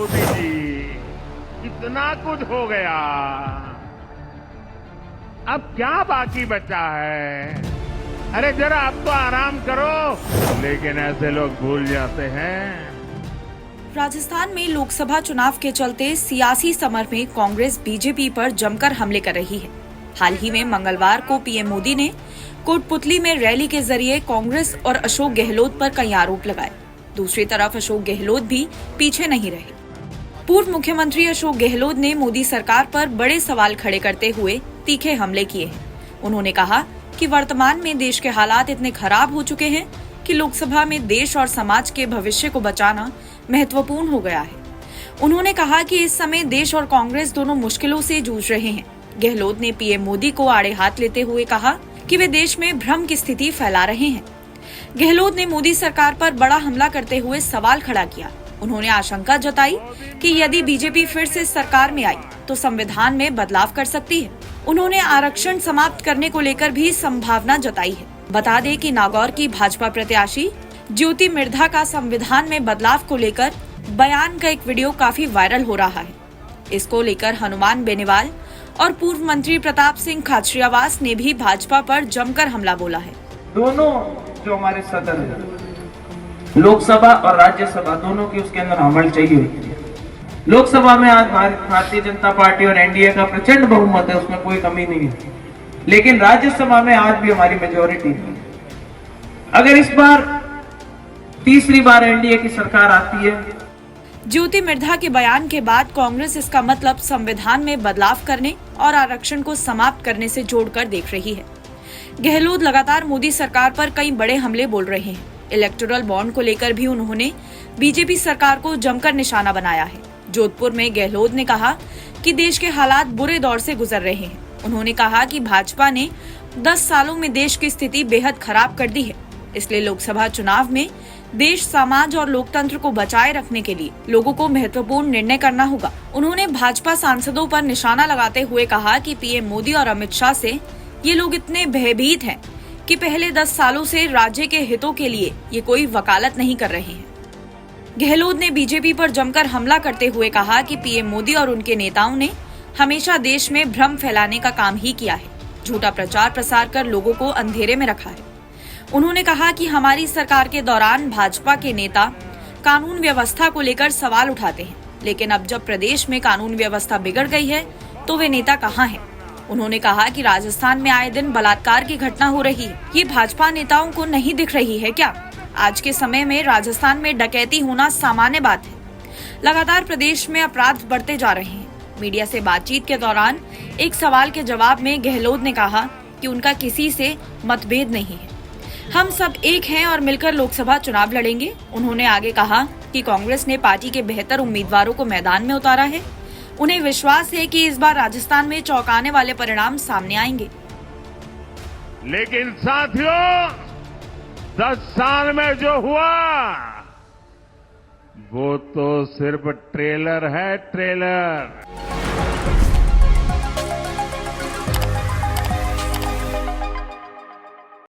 मोदी जी, इतना कुछ हो गया, अब क्या बाकी बचा है? अरे जरा अब तो आराम करो। लेकिन ऐसे लोग भूल जाते हैं। राजस्थान में लोकसभा चुनाव के चलते सियासी समर में कांग्रेस बीजेपी पर जमकर हमले कर रही है। हाल ही में मंगलवार को पीएम मोदी ने कोटपुतली में रैली के जरिए कांग्रेस और अशोक गहलोत पर कई आरोप लगाए। दूसरी तरफ अशोक गहलोत भी पीछे नहीं रहे। पूर्व मुख्यमंत्री अशोक गहलोत ने मोदी सरकार पर बड़े सवाल खड़े करते हुए तीखे हमले किए हैं। उन्होंने कहा कि वर्तमान में देश के हालात इतने खराब हो चुके हैं कि लोकसभा में देश और समाज के भविष्य को बचाना महत्वपूर्ण हो गया है। उन्होंने कहा कि इस समय देश और कांग्रेस दोनों मुश्किलों से जूझ रहे हैं। गहलोत ने पीएम मोदी को आड़े हाथ लेते हुए कहा कि वे देश में भ्रम की स्थिति फैला रहे हैं। गहलोत ने मोदी सरकार पर बड़ा हमला करते हुए सवाल खड़ा किया। उन्होंने आशंका जताई कि यदि बीजेपी फिर से सरकार में आई तो संविधान में बदलाव कर सकती है। उन्होंने आरक्षण समाप्त करने को लेकर भी संभावना जताई है। बता दें कि नागौर की भाजपा प्रत्याशी ज्योति मिर्धा का संविधान में बदलाव को लेकर बयान का एक वीडियो काफी वायरल हो रहा है। इसको लेकर हनुमान बेनीवाल और पूर्व मंत्री प्रताप सिंह खाचरियावास ने भी भाजपा पर जमकर हमला बोला है। दोनों जो हमारे सदन है, लोकसभा और राज्यसभा दोनों की उसके अंदर अमल चाहिए होती है। लोकसभा में आज भारतीय जनता पार्टी और एनडीए का प्रचंड बहुमत है, उसमें कोई कमी नहीं है। लेकिन राज्यसभा में आज भी हमारी मेजोरिटी है। अगर इस बार तीसरी बार एनडीए की सरकार आती है। ज्योति मिर्धा के बयान के बाद कांग्रेस इसका मतलब संविधान में बदलाव करने और आरक्षण को समाप्त करने से जोड़कर देख रही है। गहलोत लगातार मोदी सरकार पर कई बड़े हमले बोल रहे हैं। इलेक्टोरल बॉन्ड को लेकर भी उन्होंने बीजेपी सरकार को जमकर निशाना बनाया है। जोधपुर में गहलोत ने कहा कि देश के हालात बुरे दौर से गुजर रहे हैं। उन्होंने कहा कि भाजपा ने 10 सालों में देश की स्थिति बेहद खराब कर दी है, इसलिए लोकसभा चुनाव में देश, समाज और लोकतंत्र को बचाए रखने के लिए लोगों को महत्वपूर्ण निर्णय करना होगा। उन्होंने भाजपा सांसदों पर निशाना लगाते हुए कहा कि पीएम मोदी और अमित शाह से ये लोग इतने भयभीत हैं कि पहले 10 सालों से राज्य के हितों के लिए ये कोई वकालत नहीं कर रहे हैं। गहलोत ने बीजेपी पर जमकर हमला करते हुए कहा कि पीएम मोदी और उनके नेताओं ने हमेशा देश में भ्रम फैलाने का काम ही किया है, झूठा प्रचार प्रसार कर लोगों को अंधेरे में रखा है। उन्होंने कहा कि हमारी सरकार के दौरान भाजपा के नेता कानून व्यवस्था को लेकर सवाल उठाते हैं, लेकिन अब जब प्रदेश में कानून व्यवस्था बिगड़ गई है तो वे नेता कहाँ हैं? उन्होंने कहा कि राजस्थान में आए दिन बलात्कार की घटना हो रही है, ये भाजपा नेताओं को नहीं दिख रही है क्या? आज के समय में राजस्थान में डकैती होना सामान्य बात है। लगातार प्रदेश में अपराध बढ़ते जा रहे हैं। मीडिया से बातचीत के दौरान एक सवाल के जवाब में गहलोत ने कहा कि उनका किसी से मतभेद नहीं है, हम सब एक हैं और मिलकर लोकसभा चुनाव लड़ेंगे। उन्होंने आगे कहा कि कांग्रेस ने पार्टी के बेहतर उम्मीदवारों को मैदान में उतारा है। उन्हें विश्वास है कि इस बार राजस्थान में चौंकाने वाले परिणाम सामने आएंगे। लेकिन साथियों, 10 साल में जो हुआ वो तो सिर्फ ट्रेलर है, ट्रेलर।